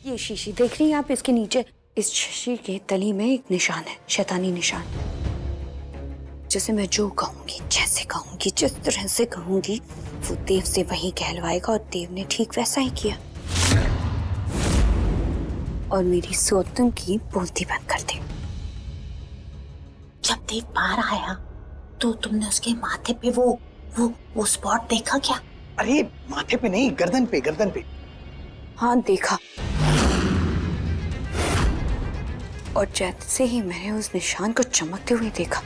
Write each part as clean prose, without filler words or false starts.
ये शीशी देख रही हैं आप, इसके नीचे इस शीशी के तली में एक निशान है, शैतानी निशान। जैसे मैं जो कहूंगी, जैसे कहूंगी, जिस तरह से कहूंगी, वो देव से वही कहलवाएगा और देव ने ठीक वैसा ही किया। और मेरी सौतन की बोलती बंद कर दी। जब देव बाहर आया तो तुमने उसके माथे पे वो स्पॉट देखा क्या? अरे माथे पे नहीं, गर्दन पे, गर्दन पे। हाँ देखा। और जैसे ही मैंने उस निशान को चमकते हुए देखा,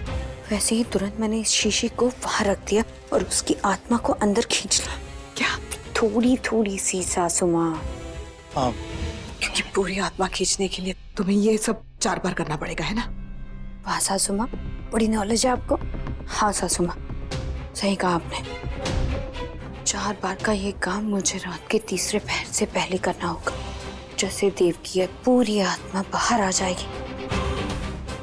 वैसे ही तुरंत मैंने इस शीशी को वहां रख दिया और उसकी आत्मा को अंदर खींच लिया। क्या? थोड़ी थोड़ी सी सासू माँ। हाँ, क्योंकि पूरी आत्मा खींचने के लिए तुम्हें ये सब 4 बार करना पड़ेगा, है ना? वाह सासू माँ, बड़ी नॉलेज है आपको। हाँ सासू माँ, सही कहा आपने। 4 बार का ये काम मुझे रात के तीसरे पहर से पहले करना होगा। जैसे देव की पूरी आत्मा बाहर आ जाएगी,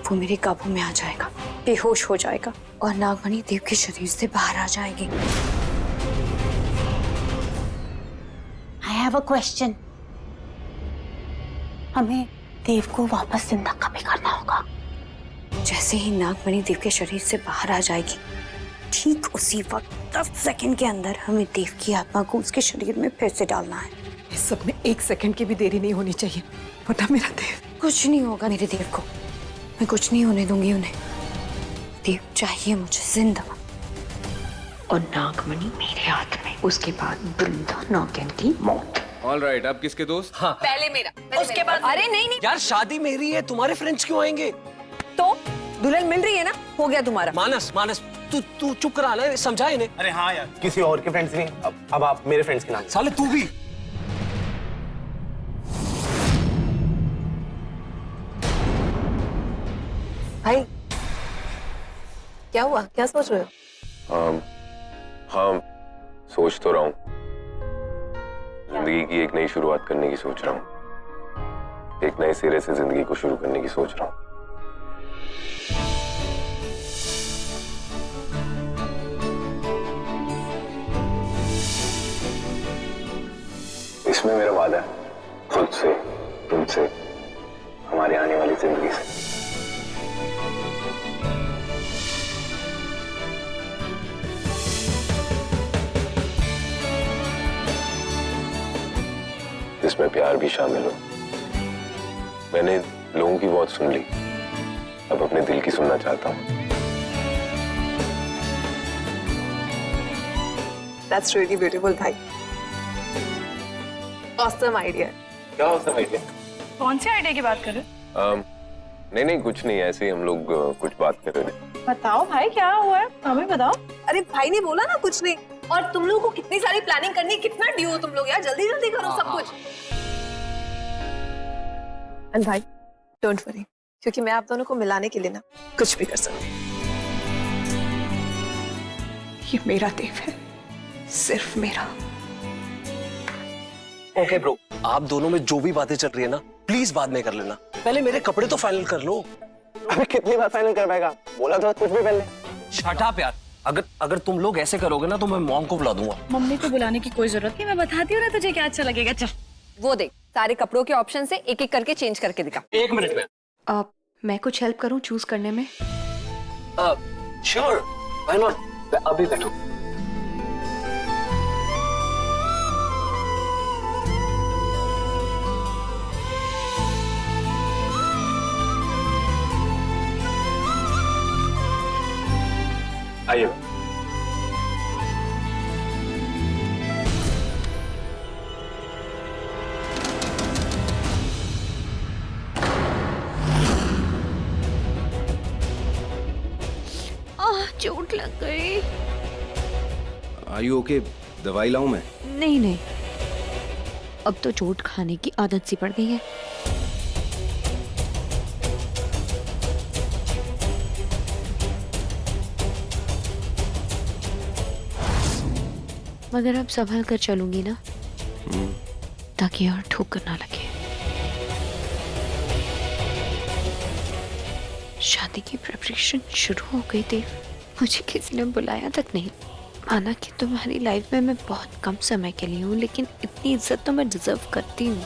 वो मेरे काबू में आ जाएगा, बेहोश हो जाएगा और नागमणि देव के शरीर से बाहर आ जाएगी। I have a question. हमें देव को वापस जिंदा कभी करना होगा। जैसे ही नागमणि देव के शरीर से बाहर आ जाएगी, ठीक उसी वक्त 10 सेकंड के अंदर हमें देव की आत्मा को उसके शरीर में फिर से डालना है। इस सब में 1 सेकंड की भी देरी नहीं होनी चाहिए, वरना मेरा देव। कुछ नहीं होगा मेरे देव को, मैं कुछ नहीं होने दूंगी उन्हें। देव चाहिए मुझे जिंदा, और नागमणि मेरे हाथ में। उसके बाद वृंदा नागिन की मौत। ऑल राइट, आप किसके दोस्त? हाँ। पहले मेरा, उसके बाद। अरे नहीं यार शादी मेरी है, तुम्हारे फ्रेंड्स क्यों आएंगे? तो दुल्हन मिल रही है ना, हो गया तुम्हारा। मानस मानस तू चुप करा ना, समझा इन्हें। अरे हाँ यार, किसी और के फ्रेंड्स नहीं, अब आप मेरे फ्रेंड्स के नाम। साले तू भी। भाई क्या हुआ, क्या सोच रहे हो? हाँ, सोच तो रहा हूँ। जिंदगी की एक नई शुरुआत करने की सोच रहा हूँ। एक नए सिरे से जिंदगी को शुरू करने की सोच रहा हूँ। इसमें मेरा वादा है, खुद से, तुमसे, हमारी आने वाली जिंदगी से। इसमें प्यार भी शामिल हो। मैंने लोगों की बहुत सुन ली, अब अपने दिल की सुनना चाहता हूँ। That's really beautiful भाई। Awesome idea। क्या awesome idea? कौन से आइडिया की बात कर रहे हो? नहीं कुछ नहीं, ऐसे ही हम लोग कुछ बात कर रहे थे। बताओ भाई क्या हुआ है, हमें बताओ। अरे भाई ने बोला ना कुछ नहीं। और तुम लोगों को कितनी सारी प्लानिंग करनी, कितना ड्यू हो तुम लोग यार, जल्दी जल्दी करो सब कुछ। एंड भाई डोंट वरी, क्योंकि मैं आप दोनों को मिलाने के लिए ना कुछ भी कर सकती हूँ। ये मेरा देव है, सिर्फ मेरा। ओके ब्रो, आप दोनों में जो भी बातें चल रही है ना, प्लीज बाद में कर लेना, पहले मेरे कपड़े तो फाइनल कर लो। अबे कितनी बार फाइनल करवाएगा? बोला तो कुछ भी पहले। शट अप यार, अगर तुम लोग ऐसे करोगे ना तो मैं मॉम को बुला दूंगा। मम्मी को बुलाने की कोई जरूरत नहीं, मैं बताती हूँ ना तुझे क्या अच्छा लगेगा। चल वो देख, सारे कपड़ों के ऑप्शन से एक एक करके चेंज करके दिखा। 1 मिनट में। मैं कुछ हेल्प करूँ चूज करने में? श्योर, व्हाई नॉट, अभी बैठो। आइए। चोट लग गई। Are you okay? दवाई लाऊं मैं? नहीं, अब तो चोट खाने की आदत सी पड़ गई है। मगर अब संभल कर चलूंगी ना, ताकि और ठोकर ना लगे। शादी की प्रिपरेशन शुरू हो गई थी, मुझे किसी ने बुलाया तक नहीं। माना कि तुम्हारी लाइफ में मैं बहुत कम समय के लिए हूँ, लेकिन इतनी इज्जत तो मैं डिजर्व करती हूँ।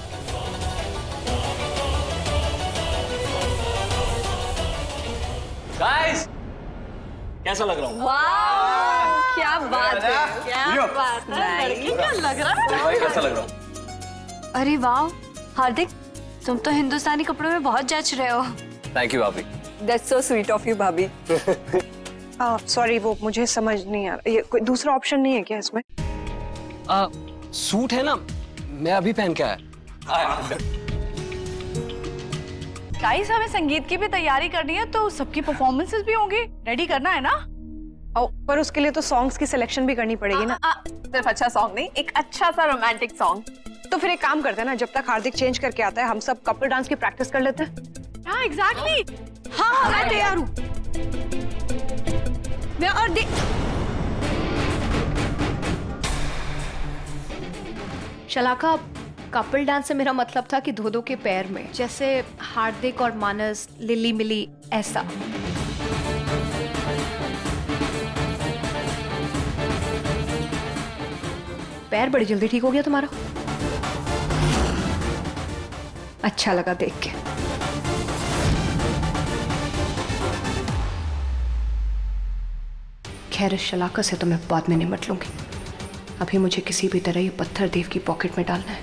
गाइस कैसा लग रहा हूँ? वाह क्या बात है, क्या बात है, लड़की का लग रहा है। भाई कैसा लग रहा हूँ? अरे वाह हार्दिक, तुम तो हिंदुस्तानी कपड़ों में बहुत जच रहे हो। थैंक यू भाभी। That's so sweet of you, भाभी। सॉरी, वो मुझे समझ नहीं आ रहा, ये कोई दूसरा ऑप्शन नहीं है क्या इसमें? सूट है ना, मैं अभी पहन के आया। गाइस हमें संगीत की भी तैयारी करनी है तो सबकी परफॉर्मेंसेस भी होंगी, रेडी करना है ना? पर उसके लिए तो सॉन्ग्स की सिलेक्शन भी करनी पड़ेगी ना। सिर्फ अच्छा सॉन्ग नहीं, एक अच्छा सा रोमांटिक सॉन्ग। तो फिर एक काम करते हैं ना, जब तक हार्दिक चेंज करके आता है हम सब कपल डांस की प्रैक्टिस कर लेते हैं। हाँ एग्जैक्टली। हाँ मैं तैयार हूँ। मैं और शलाका, कपल डांस से मेरा मतलब था कि दो के पैर में, जैसे हार्दिक और मानस, लिली मिली, ऐसा। पैर बड़ी जल्दी ठीक हो गया तुम्हारा, अच्छा लगा देख के। खैर इस शलाका से तो मैं बाद में निपट लूंगी, अभी मुझे किसी भी तरह ये पत्थर देव की पॉकेट में डालना है,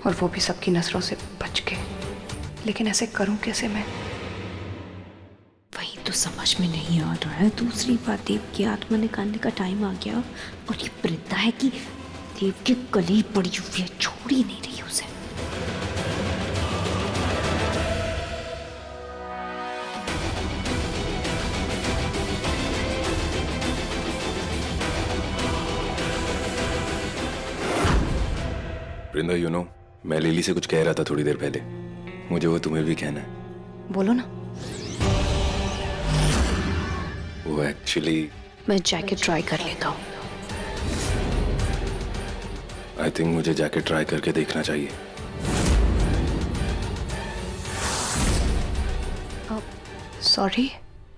और वो भी सबकी नजरों से बच के। लेकिन ऐसे करूं कैसे मैं? वही तो समझ में नहीं आ रहा है। दूसरी बार देव की आत्मा निकालने का टाइम आ गया, और ये वृद्धा है कि देव की कली पड़ी हुई है, छोड़ ही नहीं रही उसे। वृंदा, यू नो, मैं लिली से कुछ कह रहा था थोड़ी देर पहले, मुझे वो तुम्हें भी कहना है। बोलो ना। वो एक्चुअली मैं जैकेट ट्राई कर लेता हूँ। आई थिंक मुझे जैकेट ट्राई करके देखना चाहिए। सॉरी,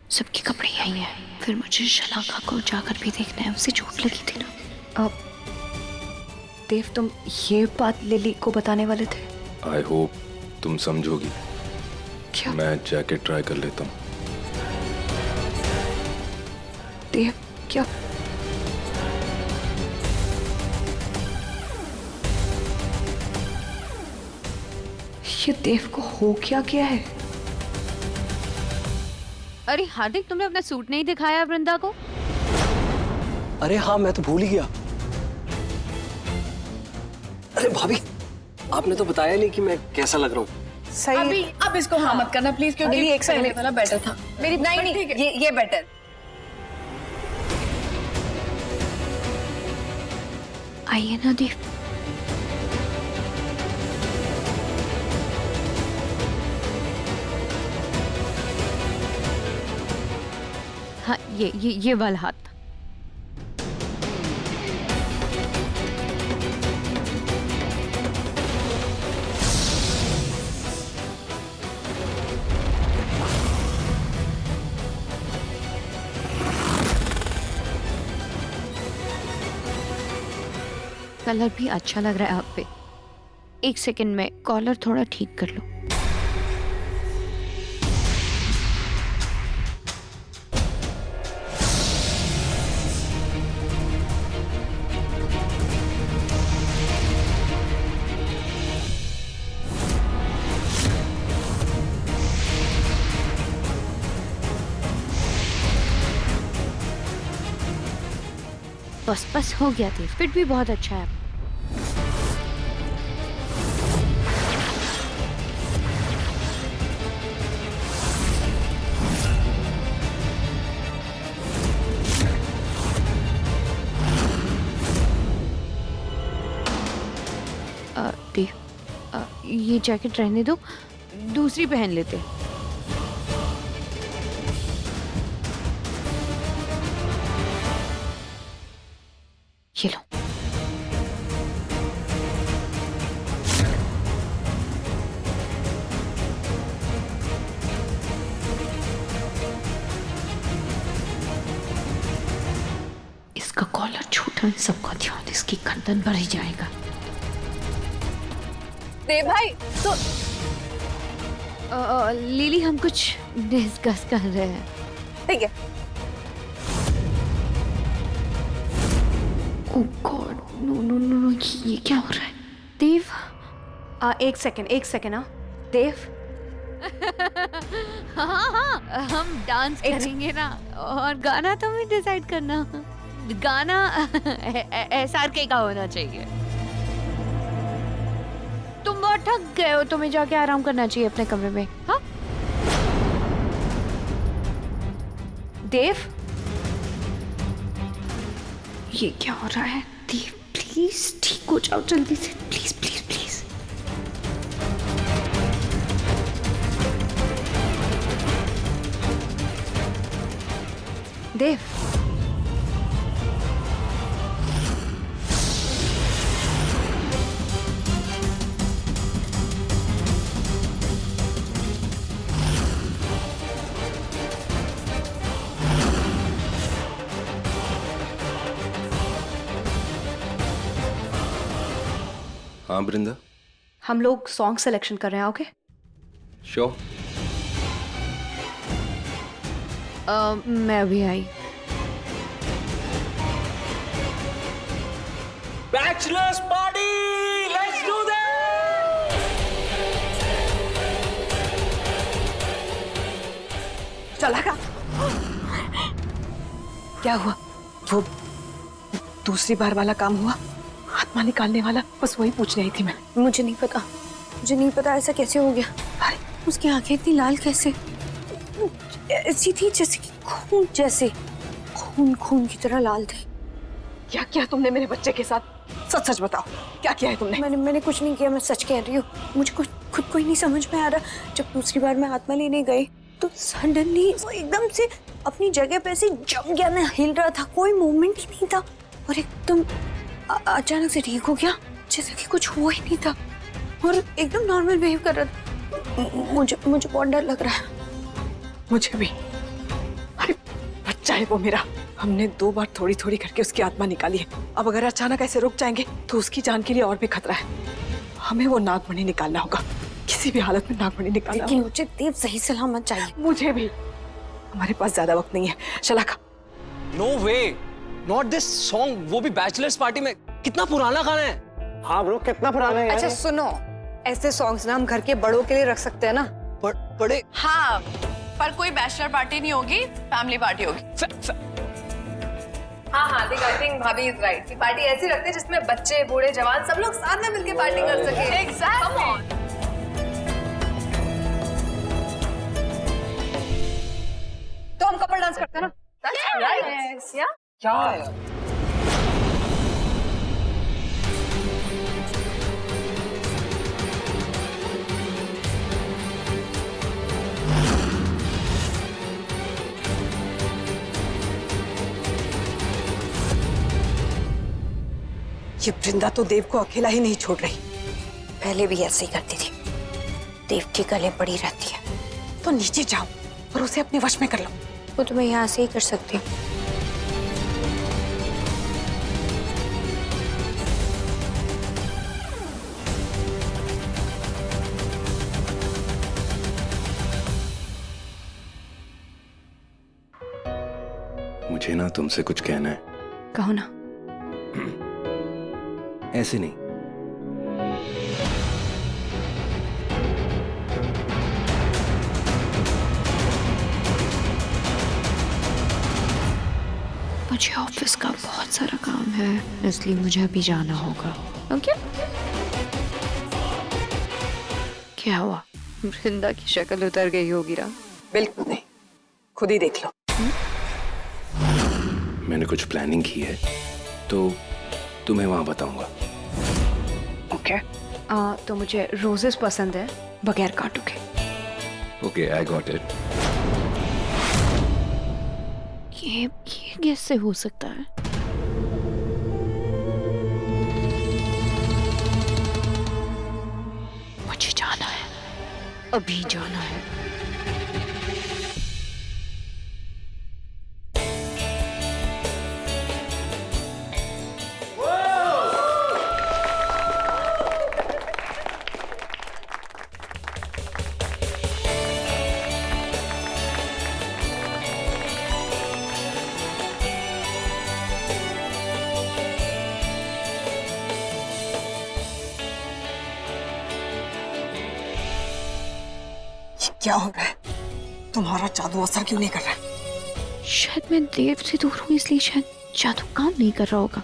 सबके कपड़े यही हैं। फिर मुझे शलाका को जाकर भी देखना है, उसे चोट लगी थी ना। देव तुम ये बात लिली को बताने वाले थे? आई होप तुम समझोगी। क्या? मैं जैकेट ट्राई कर लेता हूँ। देव क्या? ये देव को हो क्या गया है? अरे हार्दिक, तुमने अपना सूट नहीं दिखाया वृंदा को? अरे हाँ, मैं तो भूल ही गया। अरे भाभी, आपने तो बताया नहीं कि मैं कैसा लग रहा हूँ। सही। अभी अब इसको हाँ मत करना प्लीज, क्योंकि एक सेकंड पहले वाला बेटर था। मेरी नहीं, ये बेटर। आइए ना देव। हाँ ये वाला हाथ। कलर भी अच्छा लग रहा है आप पे। एक सेकंड में कॉलर थोड़ा ठीक कर लो। बस हो गया थी। फिट भी बहुत अच्छा है। ये जैकेट रहने दो, दूसरी पहन लेते हैं। ये लो। इसका कॉलर छोटा, इन सबका ध्यान इसकी गर्दन पर ही जाएगा। देव भाई तो लिली, हम कुछ डिस्कस कर रहे हैं। ठीक है। Oh god, no no no no, ये क्या हो रहा है? देव, एक सेकेंड। हाँ देव, हाँ हम डांस करेंगे ना, और गाना तो भी डिसाइड करना। गाना SRK का होना चाहिए। तुम बहुत थक गए हो, तुम्हें जाके आराम करना चाहिए अपने कमरे में। हाँ देव, ये क्या हो रहा है? देव प्लीज ठीक हो जाओ जल्दी से, प्लीज प्लीज प्लीज। देव, हाँ वृंदा, हम लोग सॉन्ग सिलेक्शन कर रहे हैं, ओके? श्योर। मैं अभी आई। Bachelors party, let's do that. चला का क्या हुआ? वो दूसरी बार वाला काम हुआ, आत्मा निकालने वाला? बस वही पूछ रही थी मैं। मुझे नहीं पता ऐसा कैसे हो गया। अरे उसकी आंखें इतनी लाल कैसे? ऐसी थी जैसे कि खून, जैसे खून की तरह लाल थी। क्या किया तुमने मेरे बच्चे के साथ? सच सच बताओ, क्या किया है तुमने? मैंने कुछ नहीं किया, मैं सच कह रही हूँ। मुझे खुद को ही नहीं समझ में आ रहा। जब दूसरी बार मैं आत्मा लेने गई तो सडनली वो एकदम से अपनी जगह पे ऐसे जम गया, ना हिल रहा था, कोई मूवमेंट ही नहीं था, और एकदम अचानक से ठीक हो गया जैसे कि कुछ हुआ ही नहीं था, और एकदम नॉर्मल बिहेव कर रहा था। मुझे बहुत डर लग रहा है। मुझे भी। अरे बच्चा है वो मेरा। हमने 2 बार थोड़ी थोड़ी करके उसकी आत्मा निकाली है। अब अगर अचानक ऐसे रुक जाएंगे तो उसकी जान के लिए और भी खतरा है। हमें वो नागमणि निकालना होगा, किसी भी हालत में नागमणि निकालना लेकिन होगा। मुझे देव सही सलामत चाहिए। मुझे भी। हमारे पास ज्यादा वक्त नहीं है। Shalaka, no way, not this song, वो भी बैचलर्स पार्टी में। कितना पुराना गाना है। हाँ ब्रो, कितना पुराना है यार। अच्छा सुनो, ऐसे सॉन्ग्स ना हम घर के बड़ों के लिए रख सकते हैं ना। बड़े हाँ, पर कोई बैचलर पार्टी नहीं होगी, फैमिली पार्टी होगी। हाँ देख, आई थिंक भाभी इज राइट कि पार्टी ऐसी रखते हैं जिसमें बच्चे, बूढ़े, जवान सब लोग साथ में मिलकर पार्टी कर सके। एग्जैक्टली। तो हम कपल डांस करते हैं ना? That's right. Yeah? क्या है? ये वृंदा तो देव को अकेला ही नहीं छोड़ रही। पहले भी ऐसे ही करती थी, देव के गले पड़ी रहती है। तो नीचे जाओ और उसे अपने वश में कर लो। वो तो मैं यहाँ से ही कर सकती हूँ। मुझे ना तुमसे कुछ कहना है। कहो ना। ऐसे नहीं, मुझे ऑफिस का बहुत सारा काम है, इसलिए मुझे अभी जाना होगा। ओके? क्या हुआ? वृंदा की शक्ल उतर गई होगी ना? बिल्कुल नहीं, खुद ही देख लो। मैंने कुछ प्लानिंग की है तो तुम्हें वहां बताऊंगा। ओके। तो मुझे रोजेस पसंद है, बगैर कांटों के। Okay, I got it. ये कैसे हो सकता है? मुझे जाना है, अभी जाना है। क्या हो रहा है? तुम्हारा जादू असर क्यों नहीं कर रहा है? शायद मैं देव से दूर हूँ इसलिए शायद जादू काम नहीं कर रहा होगा।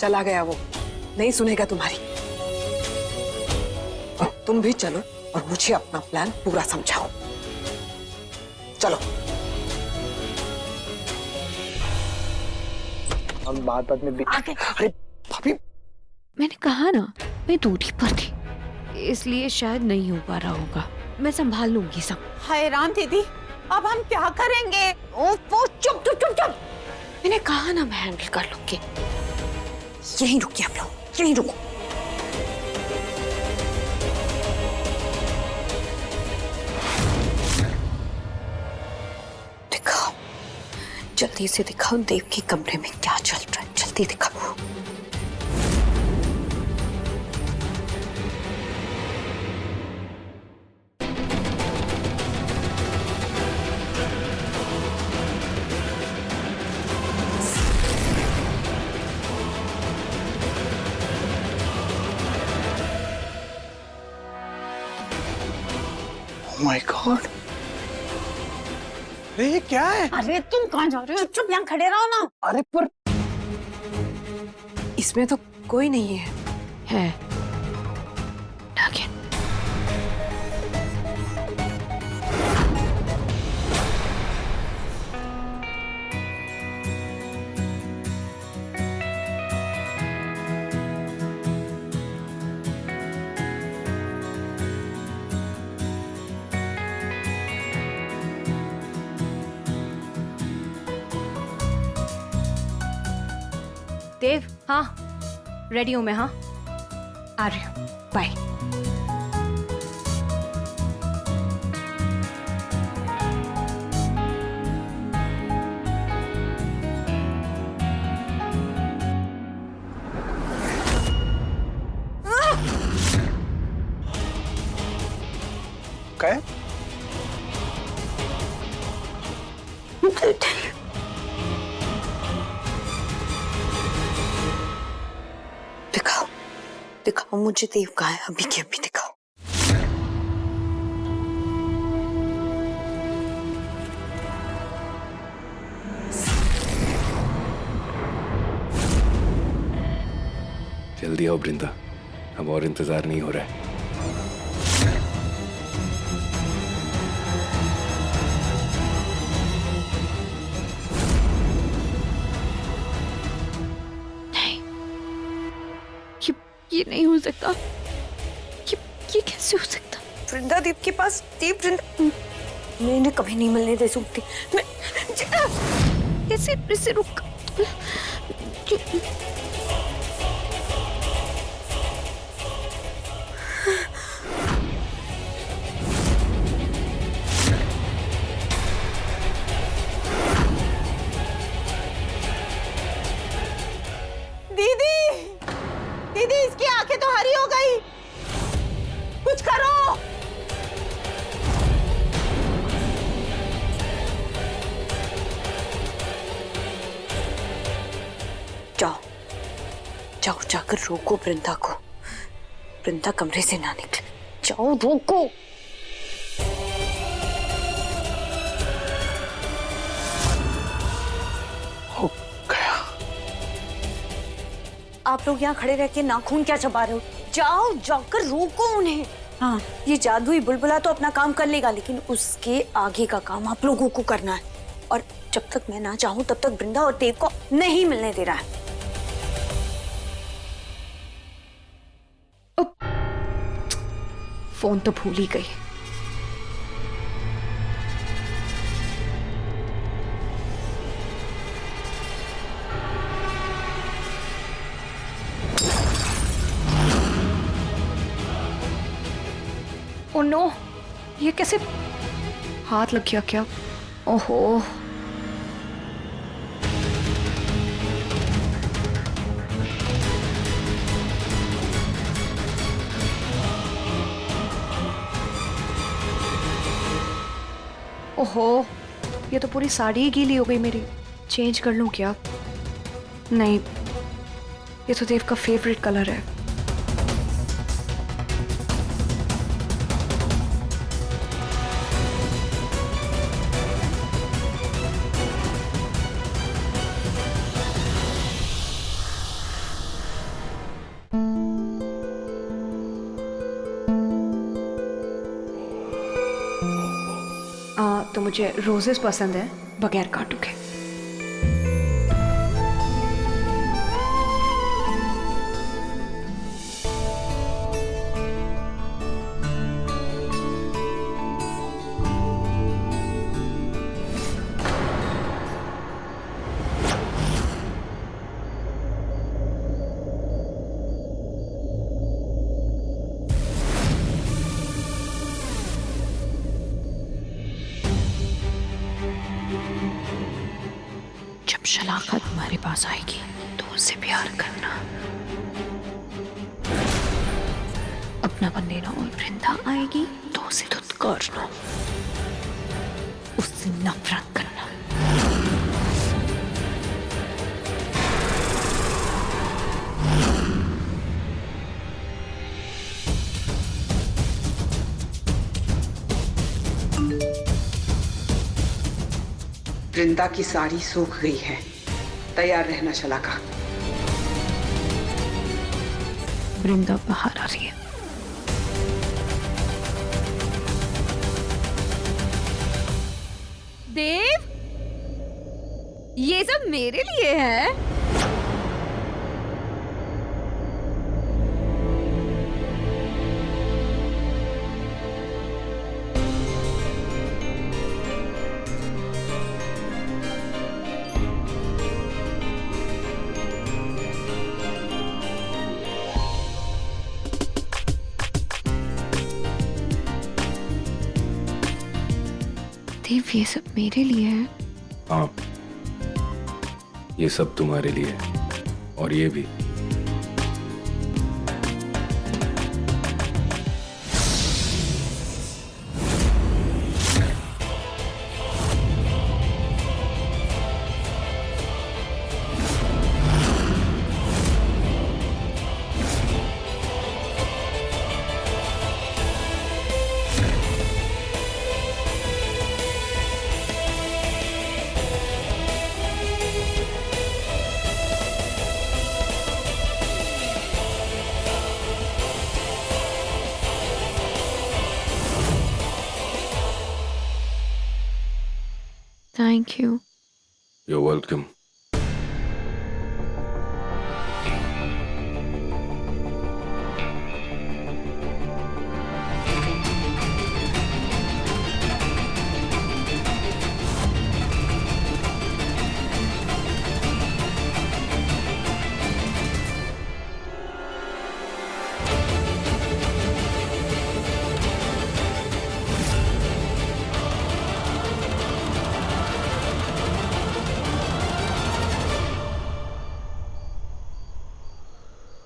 चला गया वो, नहीं सुनेगा तुम्हारी। और तुम भी चलो और मुझे अपना प्लान पूरा समझाओ। चलो। हम बात में भी अरे भाभी, मैंने कहा ना मैं दूरी पर थी इसलिए शायद नहीं हो पा रहा होगा। मैं संभाल लूंगी सब। हाय राम दीदी, अब हम क्या करेंगे? वो चुप चुप चुप चुप। मैंने कहा ना मैं हैंडल कर लूंगी। यहीं रुकिए आप लोग, यहीं रुको। दिखाओ, जल्दी से दिखाओ देव के कमरे में क्या चल रहा है। जल्दी दिखाओ। Oh my God! अरे ये क्या है? अरे तुम कहाँ जा रहे हो? चुप यहाँ खड़े रहो ना। अरे पर इसमें तो कोई नहीं है। है नागिन। देव, हाँ रेडी हूँ मैं। हाँ आ रही हूँ, बाय। क्या है? दिखाओ, दिखाओ मुझे देव कहाँ है? अभी के अभी दिखाओ। जल्दी आओ वृंदा, अब और इंतजार नहीं हो रहा है। ये नहीं हो सकता। ये कैसे हो सकता? वृंदा देव के पास, देव वृंदा, मैं इन्हें कभी नहीं मिलने दे सकती। मैं कैसे रुक। दीदी इसकी आंखें तो हरी हो गई, कुछ करो। जाओ जाओ, जाकर रोको वृंदा को। वृंदा कमरे से ना निकले। जाओ रोको। हो गया। आप लोग यहाँ खड़े रह के नाखून क्या चबा रहे हो? जाओ, जाकर रोको उन्हें। हाँ, ये जादुई बुलबुला तो अपना काम कर लेगा, लेकिन उसके आगे का काम आप लोगों को करना है। और जब तक मैं ना चाहूं तब तक वृंदा और देव को नहीं मिलने दे रहा है। फोन तो भूल ही गई। ओ नो, ये कैसे हाथ लग गया क्या? ओहो, ओहो, ये तो पूरी साड़ी ही गीली हो गई मेरी। चेंज कर लूं क्या? नहीं, ये तो देव का फेवरेट कलर है। मुझे रोजेस पसंद है बगैर कांटों के। जब शलाका तुम्हारे पास आएगी तो उससे प्यार करना, अपना बन लेना, और वृंदा आएगी तो उसे धुतकारना, उससे नफरत करना। वृंदा की साड़ी सूख गई है, तैयार रहना शलाका। वृंदा बाहर आ रही है। देव, ये सब मेरे लिए है। देव, ये सब मेरे लिए है। हाँ, ये सब तुम्हारे लिए है, और ये भी। Thank you. You're welcome.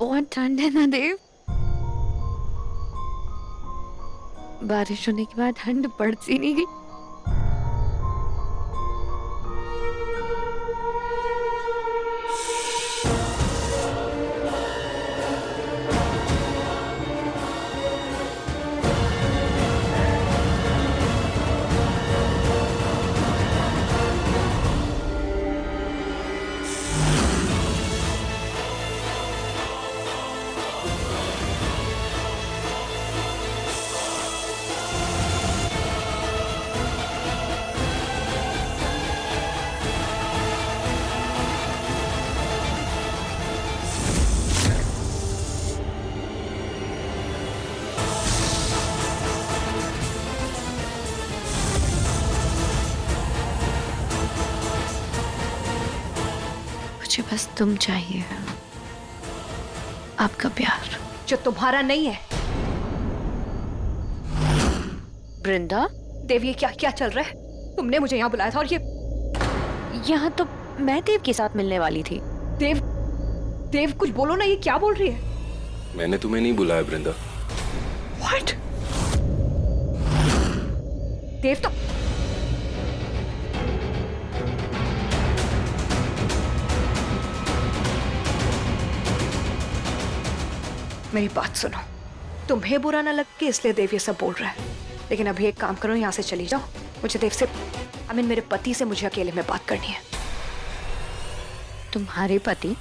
बहुत ठंड है ना देव? बारिश होने के बाद ठंड पड़ सी नहीं गई। मुझे बस तुम चाहिए, आपका प्यार जो तुम्हारा नहीं है। वृंदा। देव, ये क्या क्या चल रहा है? तुमने मुझे यहाँ बुलाया था, और ये यहाँ तो मैं देव के साथ मिलने वाली थी। देव, देव कुछ बोलो ना, ये क्या बोल रही है? मैंने तुम्हें नहीं बुलाया वृंदा। What? देव तो मेरी बात सुनो, तुम्हें बुरा ना लग के इसलिए देव ये सब बोल रहा है, लेकिन अभी एक काम करो, यहाँ से चली जाओ। मुझे देव से, मेरे पति से मुझे अकेले में बात करनी है। तुम्हारे पति?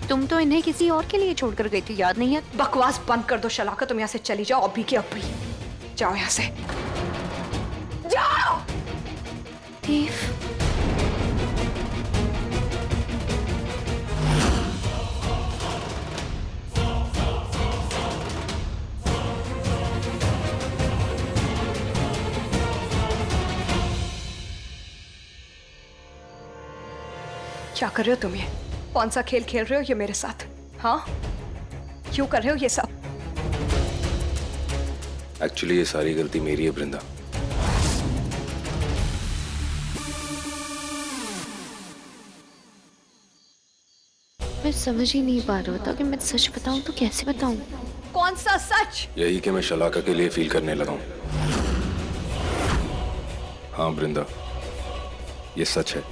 तुम तो इन्हें किसी और के लिए छोड़कर गई थी, याद नहीं है? बकवास बंद कर दो शलाका, तुम यहाँ से चली जाओ, अभी की अभी। जाओ यहाँ से, जाओ। देव, क्या कर रहे हो तुम? ये कौन सा खेल खेल रहे हो ये मेरे साथ? हाँ, क्यों कर रहे हो ये सब? एक्चुअली ये सारी गलती मेरी है वृंदा। मैं समझ ही नहीं पा रहा था कि मैं सच बताऊं तो कैसे बताऊं। कौन सा सच? यही कि मैं शलाका के लिए फील करने लगा हूं। हाँ वृंदा, ये सच है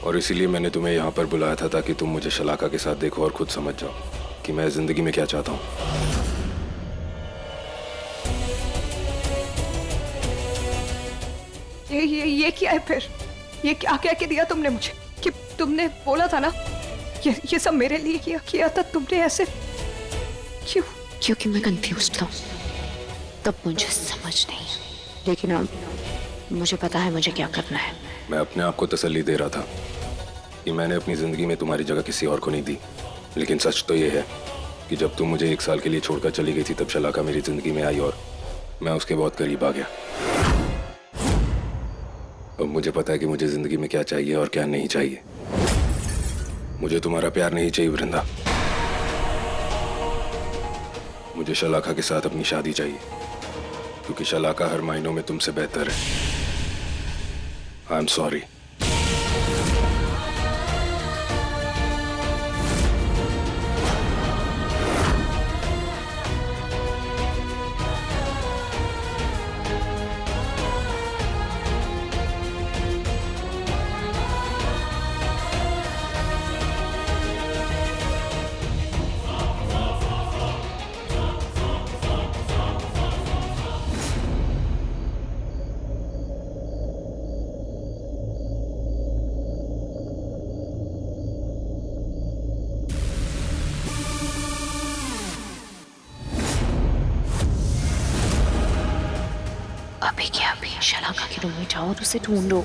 और इसीलिए मैंने तुम्हें यहाँ पर बुलाया था ताकि तुम मुझे शलाका के साथ देखो और खुद समझ जाओ कि मैं जिंदगी में क्या चाहता हूँ। ये क्या है फिर? ये क्या कह के दिया तुमने मुझे कि तुमने बोला था ना ये सब मेरे लिए किया था तुमने? ऐसे क्यों? क्योंकि मैं कंफ्यूज था, तब मुझे समझ नहीं, लेकिन अब मुझे पता है मुझे क्या करना है। मैं अपने आप को तसल्ली दे रहा था कि मैंने अपनी जिंदगी में तुम्हारी जगह किसी और को नहीं दी, लेकिन सच तो ये है कि जब तुम मुझे 1 साल के लिए छोड़कर चली गई थी तब शलाका मेरी जिंदगी में आई और मैं उसके बहुत करीब आ गया। अब मुझे पता है कि मुझे जिंदगी में क्या चाहिए और क्या नहीं चाहिए। मुझे तुम्हारा प्यार नहीं चाहिए वृंदा, मुझे शलाका के साथ अपनी शादी चाहिए क्योंकि शलाका हर मायनों में तुमसे बेहतर है। I am sorry. अभी क्या? अभी शलाका के रूम में जाओ और उसे ढूंढो।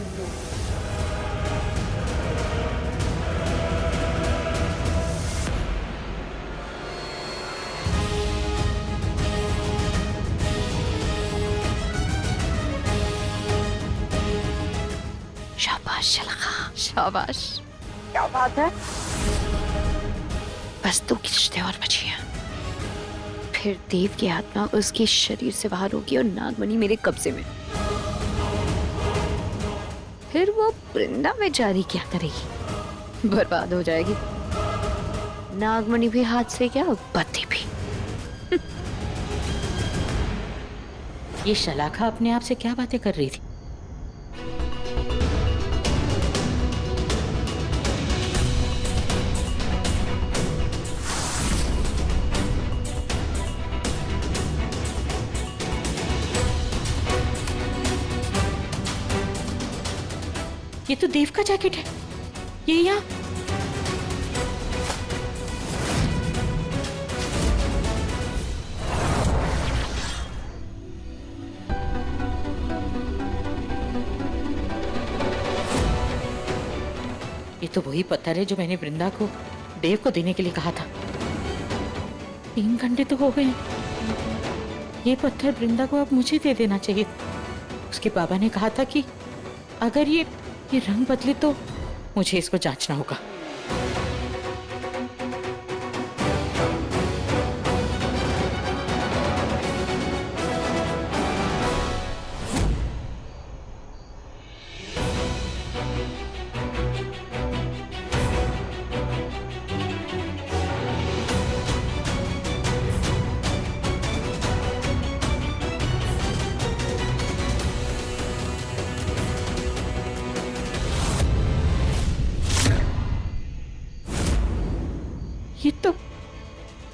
शाबाश शलाका, शाबाश। क्या बात है? बस 2 किश्तें और बची हैं, फिर देव की आत्मा उसके शरीर से बाहर होगी और नागमणि मेरे कब्जे में। फिर वो वृंदा बेचारी क्या करेगी? बर्बाद हो जाएगी। नागमणि भी हाथ से क्या, पति भी। ये शलाका अपने आप से क्या बातें कर रही थी? ये तो देव का जैकेट है। ये यहाँ ये तो वही पत्थर है जो मैंने वृंदा को देव को देने के लिए कहा था। 3 घंटे तो हो गए हैं। ये पत्थर वृंदा को अब मुझे दे देना चाहिए। उसके बाबा ने कहा था कि अगर ये रंग बदले तो मुझे इसको जांचना होगा।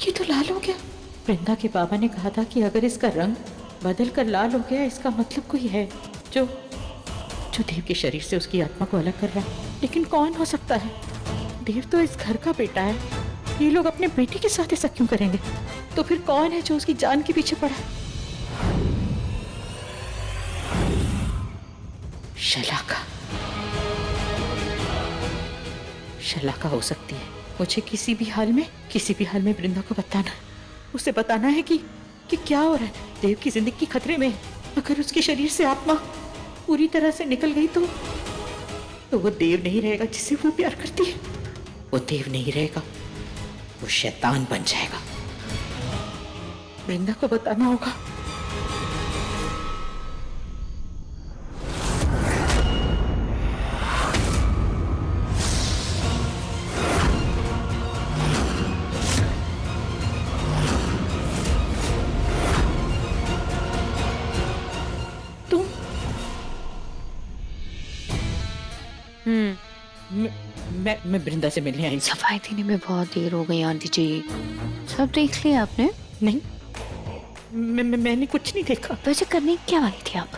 ये तो लाल हो गया। वृंदा के बाबा ने कहा था कि अगर इसका रंग बदल कर लाल हो गया इसका मतलब कोई है जो देव के शरीर से उसकी आत्मा को अलग कर रहा है। लेकिन कौन हो सकता है? देव तो इस घर का बेटा है। ये लोग अपने बेटे के साथ ऐसा क्यों करेंगे? तो फिर कौन है जो उसकी जान के पीछे पड़ा है? शलाका, शलाका हो सकती है। मुझे किसी भी हाल में वृंदा को बताना है। उसे बताना है कि क्या हो रहा है। देव की जिंदगी खतरे में है। अगर उसके शरीर से आत्मा पूरी तरह से निकल गई तो वो देव नहीं रहेगा जिसे वो प्यार करती है। वो देव नहीं रहेगा, वो शैतान बन जाएगा। वृंदा को बताना होगा। मैं वृंदा से मिलने आई। सफाई देने में बहुत देर हो गई आंटी जी। सब देख लिया आपने? नहीं, मैंने कुछ नहीं देखा। वैसे करने क्या वाली थी आप?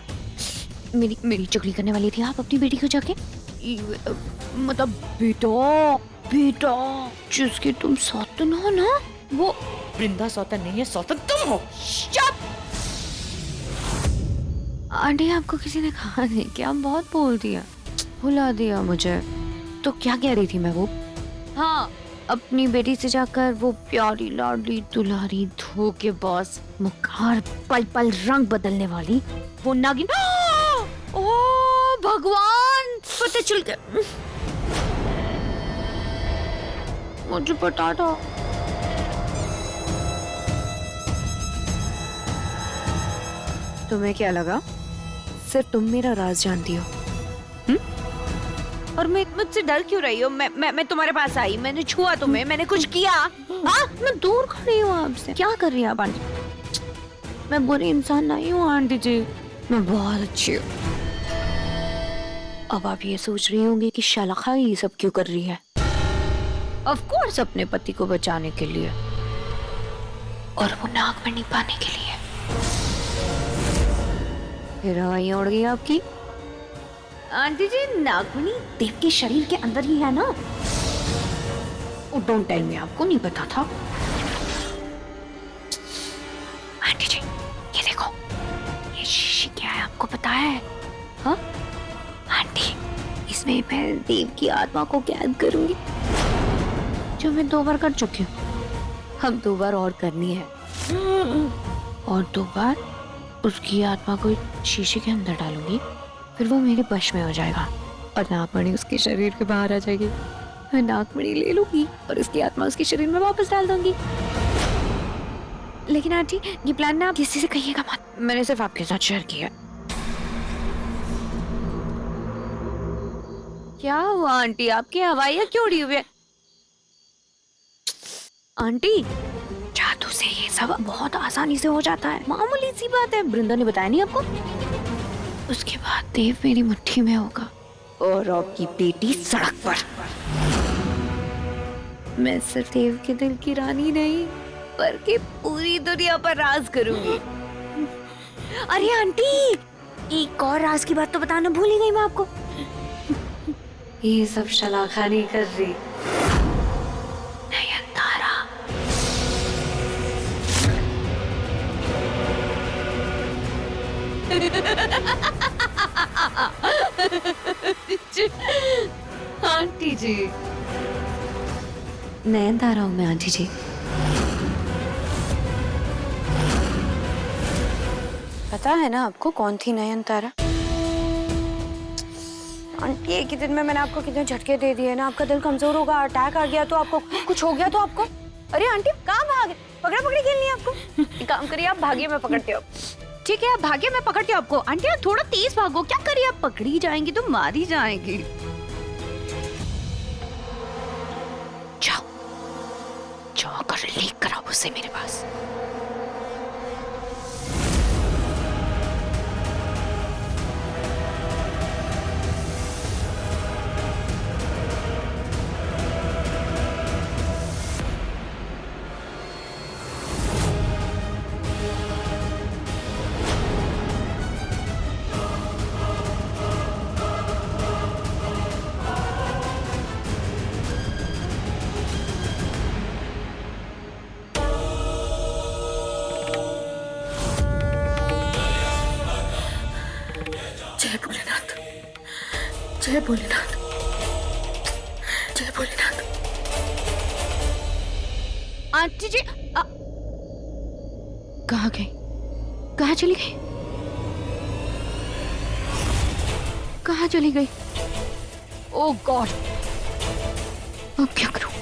मेरी चुगली करने वाली थी आप अपनी बेटी को जाके? मतलब बेटा जिसकी तुम सौतन हो ना, वो वृंदा सौतन नहीं है, सौतन तुम हो। चुप! आंटी आपको किसी ने कहा नहीं क्या? बहुत बोल दिया, भुला दिया मुझे। तो क्या कह रही थी मैं? वो हाँ, अपनी बेटी से जाकर वो प्यारी लाडली दुलारी धोखेबाज मुखार पल पल रंग बदलने वाली वो नागिन। ओ भगवान, पता चल गया मुझे। पता था। तुम्हें क्या लगा सिर्फ तुम मेरा राज जानती हो? और मैं मुझसे डर क्यों रही हो? मैं तुम्हारे पास आई, मैंने छुआ तुम्हें, मैंने कुछ किया? मैं दूर खड़ी हूँ आपसे। क्या कर रही है आप आंटी? मैं बुरी इंसान नहीं हूँ आंटी जी, मैं बहुत अच्छी हूँ। अब आप ये सोच रही होंगी कि शलाका ये सब क्यों कर रही है? ऑफ कोर्स अपने पति को बचाने के लिए, और वो नागमणि पाने के लिए। फिर हवाई उड़ गई आपकी। आंटी जी, नागमणि देव के शरीर के अंदर ही है ना? डोंट टेल मी, आपको नहीं पता था? आंटी जी ये देखो, ये शीशी क्या है आपको पता है? हाँ आंटी, इसमें मैं देव की आत्मा को कैद करूंगी, जो मैं 2 बार कर चुकी हूँ। हम 2 बार और करनी है, और 2 बार उसकी आत्मा को शीशे के अंदर डालूंगी, फिर वो मेरे वश में हो जाएगा और नागमणि उसके शरीर के बाहर आ जाएगी। मैं नागमणि ले लूंगी और उसकी आत्मा उसके शरीर में वापस डाल दूंगी। लेकिन आंटी ये प्लान ना आप किसी से कहिएगा मत, मैंने सिर्फ आपके साथ शेयर किया। क्या हुआ आंटी, आपकी हवाइयाँ क्यों उड़ी हुई है? आंटी जादू से ये सब बहुत आसानी से हो जाता है, मामूली सी बात है। वृंदा ने बताया नहीं आपको? उसके बाद देव मेरी मुट्ठी में होगा और आपकी बेटी सड़क पर। मैं सिर्फ देव के दिल की रानी नहीं, बल्कि पूरी दुनिया पर राज करूंगी। अरे आंटी, एक और राज की बात तो बताना भूल ही गई मैं आपको। ये सब शलाका नहीं कर रही, नयनतारा। आंटी जी, नयनतारा हूँ मैं आंटी जी। पता है ना आपको कौन थी नयनतारा? आंटी एक ही दिन में मैंने आपको कितने झटके दे दिए ना, आपका दिल कमजोर होगा, अटैक आ गया तो आपको कुछ हो गया तो आपको। अरे आंटी कहाँ भागे? पकड़ा पकड़ी खेलनी है आपको? एक काम करिए, आप भागिए, मैं पकड़ती हूँ। ठीक है, आप भागिए, मैं पकड़ती हूँ आपको। आंटी आप थोड़ा तेज भागो, क्या करिए, आप पकड़ी जाएंगी तो मारी जाएंगी। जाओ जाओ कर लेकर आओ उसे मेरे पास। जय भोलेनाथ, जय भोलेनाथ। आंटी जी कहाँ गई? कहाँ चली गई? कहाँ चली गई? ओह गॉड, अब क्या करूं?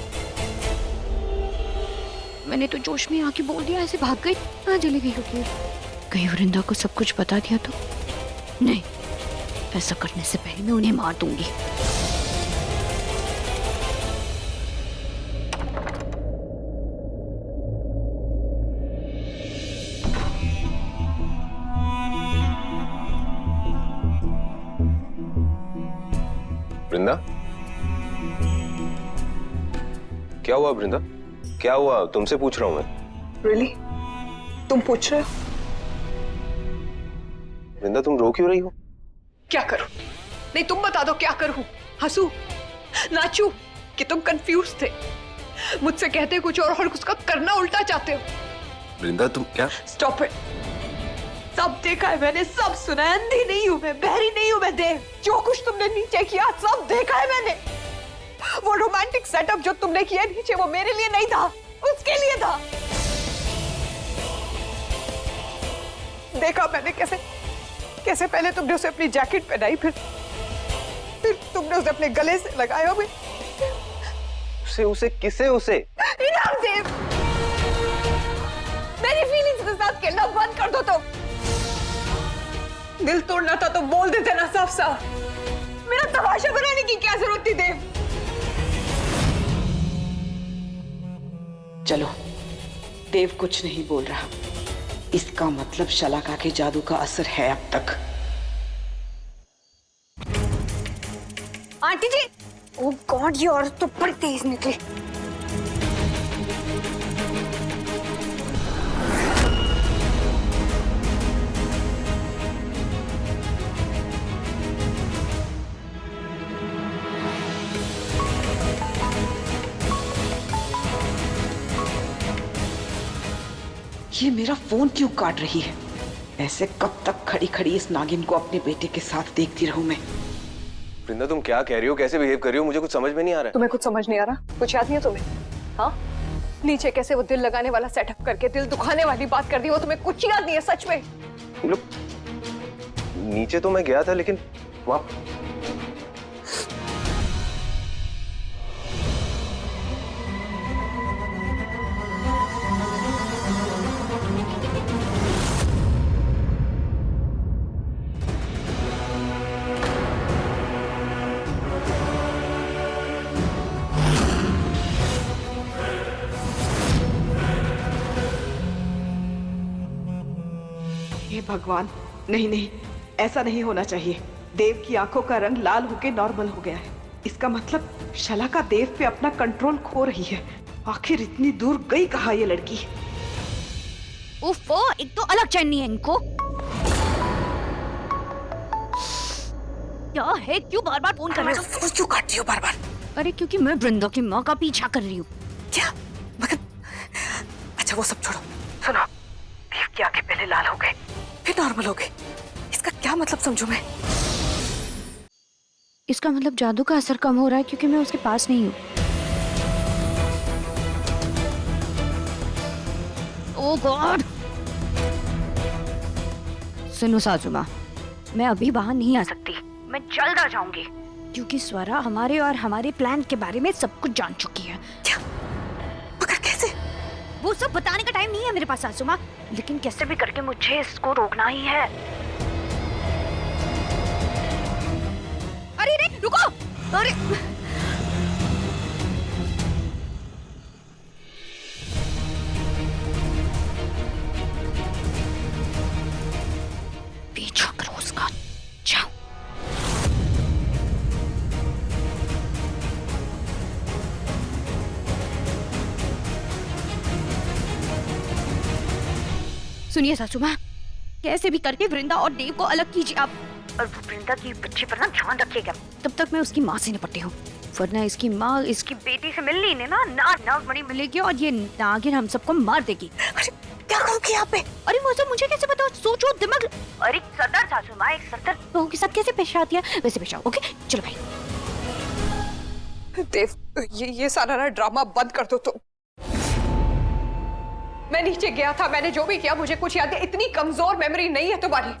मैंने तो जोश में आके बोल दिया, ऐसे भाग गई। कहाँ चली गई होगी? कहीं वृंदा को सब कुछ बता दिया तो? नहीं, ऐसा करने से पहले मैं उन्हें मार दूंगी। वृंदा, क्या हुआ वृंदा? क्या हुआ? तुमसे पूछ रहा हूं मैं। रियली? तुम पूछ रहे हो? वृंदा, तुम रो क्यों रही हो? क्या करूं? नहीं तुम बता दो क्या करूं? हंसू, नाचू कि तुम कंफ्यूज थे? मुझसे कहते कुछ और उसका करना उल्टा चाहते हो। वृंदा तुम क्या? Stop it. सब देखा है मैंने, सब सुना है। अंधी नहीं हूं मैं, बहरी नहीं हूं मैं देव। जो कुछ तुमने नीचे किया सब देखा है मैंने। वो रोमांटिक सेटअप जो तुमने किया नीचे, वो मेरे लिए नहीं था, उसके लिए था। देखा मैंने कैसे पहले तुमने उसे अपनी जैकेट पहनाई, फिर तुमने उसे अपने गले से लगाया। उसे किसे? उसे इनाम देव, मेरी फीलिंग्स के साथ खेलना बंद कर दो। तो दिल तोड़ना था तो बोल देते ना साफ साफ। मेरा तमाशा बनाने की क्या जरूरत थी देव? चलो, देव कुछ नहीं बोल रहा, इसका मतलब शलाका के जादू का असर है अब तक। आंटी जी, ओह गॉड, ये औरत तो बड़ी तेज निकली। ये मेरा फोन क्यों काट रही है? ऐसे कब तक खड़ी खड़ी इस नागिन को अपने बेटे के साथ देखती रहूं मैं? वृंदा, तुम क्या कह रही हो? कैसे बिहेव कर रही हो? मुझे कुछ समझ में नहीं आ रहा है। तुम्हें कुछ समझ नहीं आ रहा? कुछ याद नहीं है तुम्हें? हाँ, नीचे कैसे वो दिल लगाने वाला सेटअप करके दिल दुखाने वाली बात कर दी, वो तुम्हें कुछ याद नहीं है सच में? लोग, नीचे तो मैं गया था, लेकिन वहां हे भगवान, नहीं नहीं, ऐसा नहीं होना चाहिए। देव की आंखों का रंग लाल होके नॉर्मल हो गया है। इसका मतलब शलाका देव पे अपना कंट्रोल खो रही है। आखिर इतनी दूर गई कहाँ ये लड़की? उफ़ो, एक तो अलग चैन नहीं है इनको। क्या है, क्यों बार बार फोन कर रहे हो? फोन क्यों काटती हो बार बार? अरे क्योंकि मैं वृंदा की माँ का पीछा कर रही हूँ। क्या मतलब? अच्छा वो सब छोड़ो, सुनो, देव की आंखें पहले लाल हो गए फिर नॉर्मल हो गए, इसका क्या मतलब समझू मैं? इसका मतलब जादू का असर कम हो रहा है क्योंकि मैं उसके पास नहीं हूँ। ओह गॉड! सुनो सासू माँ, मैं अभी बाहर नहीं आ सकती, मैं जल्द आ जाऊंगी क्योंकि स्वरा हमारे और हमारे प्लान के बारे में सब कुछ जान चुकी है। क्या? मगर कैसे? वो सब बताने का टाइम नहीं है मेरे पास सासू माँ, लेकिन कैसे भी करके मुझे इसको रोकना ही है। अरे रे, रुको! अरे पीछा करो उसका, जाओ। सुनिए सासू माँ, कैसे भी करके वृंदा और देव को अलग कीजिए आप, और वो वृंदा की बच्चे पर ना ध्यान रखिएगा। तब तक मैं उसकी माँ से निपटती हूँ, वरना इसकी माँ इसकी बेटी से मिलनी ने ना नाग मणि मिलेगी और ये नागिन हम सबको मार देगी। अरे क्या क्या करूँ यहाँ पे? अरे वो सब मुझे कैसे बताओ, सोचो दिमाग। अरे सदर सासू माँ एक सदर लोगों के साथ कैसे पेश आती है वैसे पेश आओ। ओके चलो भाई। देव, ये सारा ना ड्रामा बंद कर दो तुम। मैं नीचे गया था, मैंने जो भी किया मुझे कुछ याद है। इतनी कमजोर मेमोरी नहीं है तुम्हारी,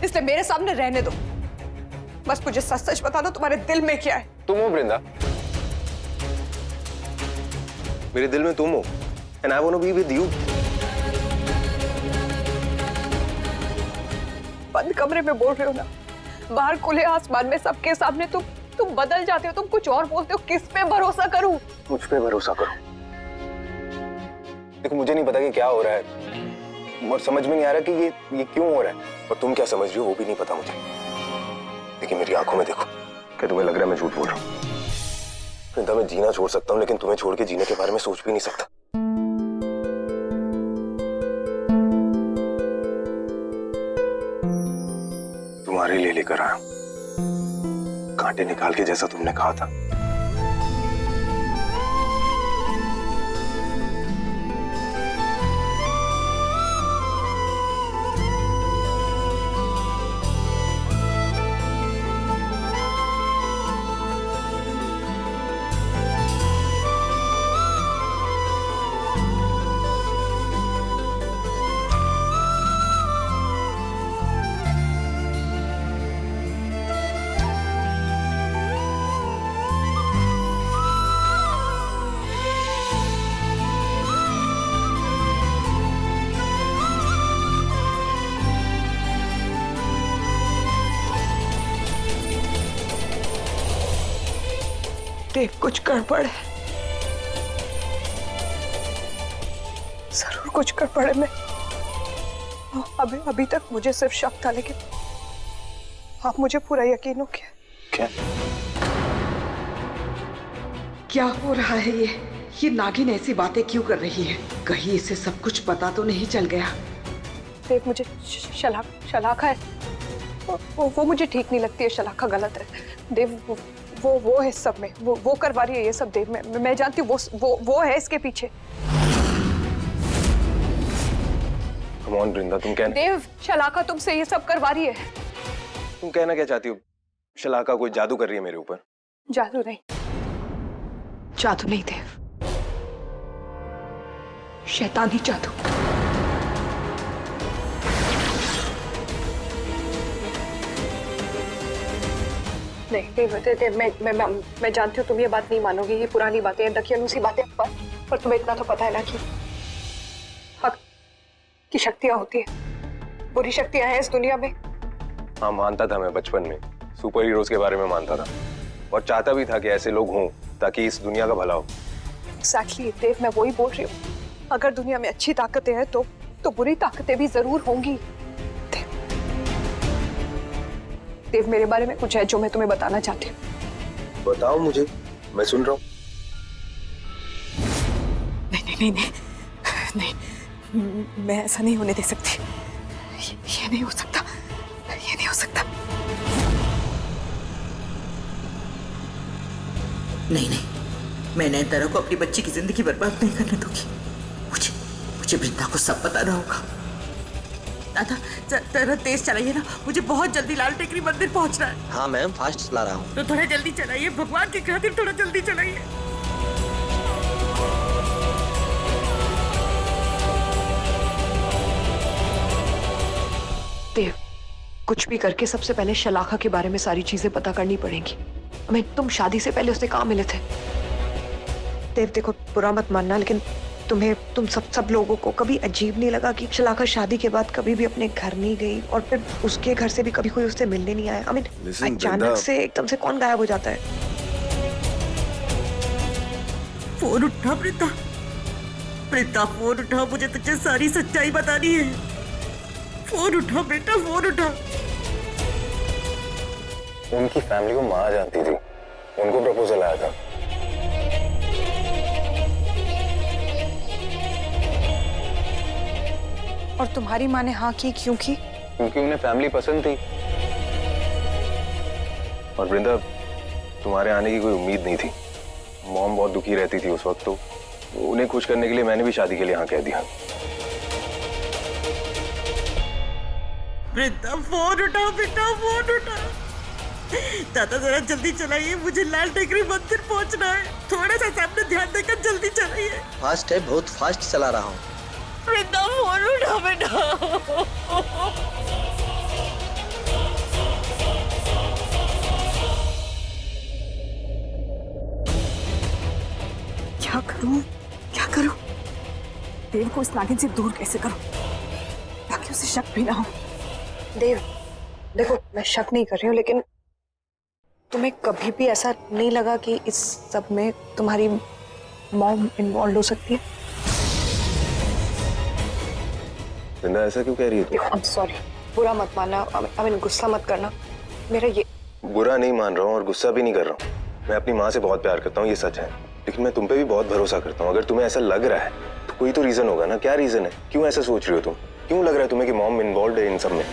इसलिए मेरे सामने रहने दो। बस मुझे सच सच बता दो तुम्हारे दिल में क्या है। तुम हो वृंदा, मेरे दिल में तुम हो, and I want to be with you. बंद कमरे में बोल रहे हो ना, बाहर खुले आसमान में सबके सामने तुम बदल जाते हो, तुम कुछ और बोलते हो। किस पे भरोसा करूं? मुझ पे भरोसा करो। देखो मुझे नहीं पता कि क्या हो रहा है और समझ में नहीं आ रहा कि ये क्यों हो रहा है, और तुम क्या समझ रही हो वो भी नहीं पता मुझे। लेकिन मेरी आंखों में देखो, क्या तुम्हें लग रहा है मैं झूठ बोल रहा हूँ? वृंदा मैं जीना छोड़ सकता हूँ, लेकिन तुम्हें छोड़ के जीने के बारे में सोच भी नहीं सकता। तुम्हारे लिए लेकर आया, कांटे निकाल के, जैसा तुमने कहा था। देव, कुछ गड़बड़ है, जरूर कुछ गड़बड़ है। मैं अभी तक मुझे सिर्फ शक था, लेकिन अब मुझे पूरा यकीन हो गया। क्या हो रहा है ये नागिन ऐसी बातें क्यों कर रही है? कहीं इसे सब कुछ पता तो नहीं चल गया? देव, मुझे शलाका है वो मुझे ठीक नहीं लगती है। शलाका गलत है देव, वो है सब में, वो करवा रही है ये सब। देव, मैं जानती हूँ वो है इसके पीछे। कम ऑन वृंदा, तुम कहना। देव, शलाका तुमसे ये सब करवा रही है। तुम कहना क्या चाहती हो? शलाका कोई जादू कर रही है मेरे ऊपर? जादू नहीं, जादू नहीं देव, शैतानी जादू। नहीं देव, मैं जानती हूँ तुम ये बात नहीं मानोगी, ये पुरानी बातें, दकियानूसी बातें, पर तुम्हें इतना तो पता है ना कि हक की शक्तियां होती है, बुरी शक्तियां हैं इस दुनिया में। हाँ मानता था मैं, बचपन में सुपर हीरोज के बारे में मानता था, और चाहता भी था कि ऐसे लोग हों ताकि इस दुनिया का भला हो। एग्जैक्टली देव, मैं वही बोल रही हूँ। अगर दुनिया में अच्छी ताकतें हैं तो बुरी ताकतें भी जरूर होंगी। देव, मेरे बारे में कुछ है जो मैं तुम्हें बताना चाहती हूँ। बताओ मुझे, मैं सुन रहा हूँ। नहीं, मैं ऐसा नहीं होने दे सकती। ये नहीं हो सकता, ये नहीं हो सकता। नहीं, मैं नयनतारा को अपनी बच्ची की जिंदगी बर्बाद नहीं करने दूंगी। मुझे वृंदा को सब बताना होगा। दादा जरा तेज चलाइए ना, मुझे बहुत जल्दी लाल टेकरी मंदिर पहुंचना है। हाँ मैम, फास्ट चला रहा हूँ। तो थोड़ा जल्दी चलाइए, भगवान की खातिर थोड़ा जल्दी चलाइए। देव, कुछ भी करके सबसे पहले शलाका के बारे में सारी चीजें पता करनी पड़ेंगी। हमें तुम शादी से पहले उससे कहाँ मिले थे? देव देखो, बुरा मत मानना, लेकिन तुम सब लोगों को कभी अजीब नहीं लगा कि शलाका शादी के बाद कभी भी अपने घर नहीं गई, और फिर उसके घर से भी कभी कोई उससे मिलने नहीं आया? अचानक से एकदम से कौन गायब हो जाता है? फोन उठा वृंदा, फोन उठा, मुझे तुझे सारी सच्चाई बतानी है। फोन उठा बेटा, फोन उठा। उनकी फैमिली को माँ जानती थी, उनको प्रपोजल आया था। और तुम्हारी माँ ने हाँ की, क्यों की? क्योंकि उन्हें फैमिली पसंद थी, और वृंदा तुम्हारे आने की कोई उम्मीद नहीं थी। मॉम बहुत दुखी रहती थी उस वक्त, तो उन्हें खुश करने के लिए मैंने भी शादी के लिए हाँ कह दिया। वृंदा फोन उठाओ बेटा, फोन उठाओ। दादा जरा जल्दी चलाइए, मुझे लाल टेकरी मंदिर पहुंचना है। थोड़ा सा सामने ध्यान देकर जल्दी चलाइए। फास्ट है, बहुत फास्ट चला रहा हूँ। वृंदा फोन उठाओ बेटा। क्या करूं, क्या करूं? देव को इस नागिन से दूर कैसे करूं ताकि उसे शक भी ना हो? देव, देखो मैं शक नहीं कर रही हूँ, लेकिन तुम्हें कभी भी ऐसा नहीं लगा कि इस सब में तुम्हारी मॉम इन्वॉल्व हो सकती है? वृंदा ऐसा क्यों कह रही है तू? आई एम सॉरी, बुरा मत मानना, आई मीन गुस्सा मत करना। मेरा ये बुरा नहीं मान रहा हूँ और गुस्सा भी नहीं कर रहा हूँ। मैं अपनी माँ से बहुत प्यार करता हूँ, ये सच है, लेकिन मैं तुम पे भी बहुत भरोसा करता हूँ। अगर तुम्हें ऐसा लग रहा है तो कोई तो रीजन होगा ना। क्या रीजन है? क्यों ऐसा सोच रही हो तुम? क्यों लग रहा है तुम्हें कि मॉम इन्वॉल्व है इन सब में?